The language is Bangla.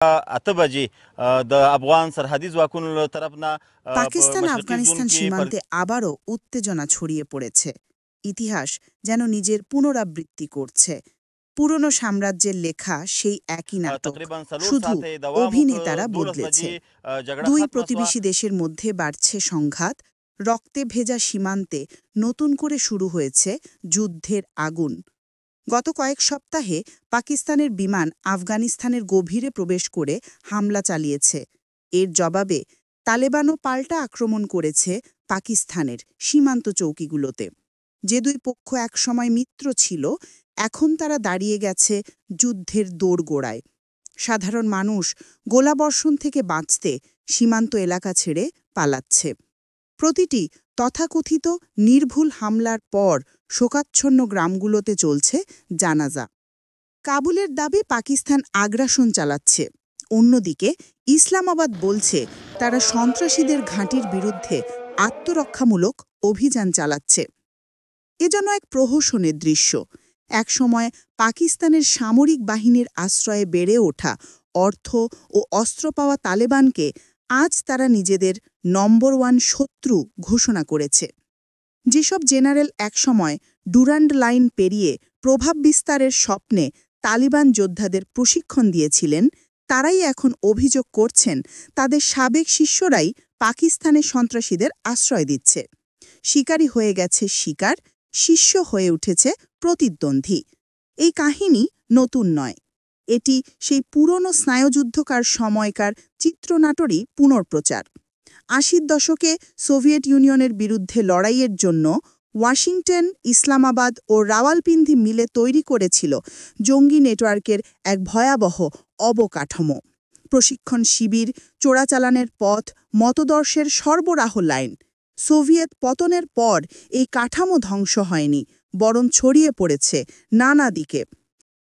اته بجې د افغان سرحدي ځواکونو له طرفنا په পাকিস্তান مشرقي زون আফগানিস্তান کې সীমান্তে আবারও উত্তেজনা ছড়িয়ে পড়েছে। ইতিহাস যেন নিজের পুনরাবৃত্তি করছে। পুরনো সাম্রাজ্যের লেখা সেই একই নাটক, تقریبا 4 শুধু ساعته دوام অভিনেতারা وکړ 12 বদলেছে। بجې جګړه দুই ختمه شوه। প্রতিবেশী দেশের মধ্যে বাড়ছে সংঘাত, রক্তে ভেজা সীমান্তে নতুন করে শুরু হয়েছে যুদ্ধের আগুন। গত কয়েক সপ্তাহে পাকিস্তানের বিমান আফগানিস্তানের গভীরে প্রবেশ করে হামলা চালিয়েছে। এর জবাবে তালেবানও পাল্টা আক্রমণ করেছে পাকিস্তানের সীমান্ত চৌকিগুলোতে। যে দুই পক্ষ একসময় মিত্র ছিল, এখন তারা দাঁড়িয়ে গেছে যুদ্ধের দোরগোড়ায়। সাধারণ মানুষ গোলাবর্ষণ থেকে বাঁচতে সীমান্ত এলাকা ছেড়ে পালাচ্ছে। প্রতিটি তথাকথিত নির্ভুল হামলার পর শোকাচ্ছন্ন গ্রামগুলোতে চলছে জানাজা। কাবুলের দাবি পাকিস্তান আগ্রাসন চালাচ্ছে। অন্যদিকে ইসলামাবাদ বলছে তারা সন্ত্রাসীদের ঘাঁটির বিরুদ্ধে আত্মরক্ষামূলক অভিযান চালাচ্ছে। এ যেন এক প্রহসনের দৃশ্য। একসময় পাকিস্তানের সামরিক বাহিনীর আশ্রয়ে বেড়ে ওঠা অর্থ ও অস্ত্র পাওয়া তালেবানকে আজ তারা নিজেদের নম্বর 1 শত্রু ঘোষণা করেছে। যেসব জেনারেল একসময় ডুরান্ড লাইন পেরিয়ে প্রভাব বিস্তারের স্বপ্নে তালিবান যোদ্ধাদের প্রশিক্ষণ দিয়েছিলেন, তারাই এখন অভিযোগ করছেন তাদের সাবেক শিষ্যরাই পাকিস্তানের সন্ত্রাসীদের আশ্রয় দিচ্ছে। শিকারী হয়ে গেছে শিকার, শিষ্য হয়ে উঠেছে প্রতিদ্বন্দ্বী। এই কাহিনী নতুন নয়। এটি সেই পুরনো স্নায়ুযুদ্ধকার সময়কার চিত্রনাট্যেরই পুনর্প্রচার। ৮০ দশকে সোভিয়েত ইউনিয়নের বিরুদ্ধে লড়াইয়ের জন্য ওয়াশিংটন, ইসলামাবাদ ও রাওয়ালপিন্ডি মিলে তৈরি করেছিল জঙ্গি নেটওয়ার্কের এক ভয়াবহ অবকাঠামো। প্রশিক্ষণ শিবির, চোরাচালানের পথ, মতদর্শের সরবরাহ লাইন। সোভিয়েত পতনের পর এই কাঠামো ধ্বংস হয়নি, বরং ছড়িয়ে পড়েছে নানা দিকে।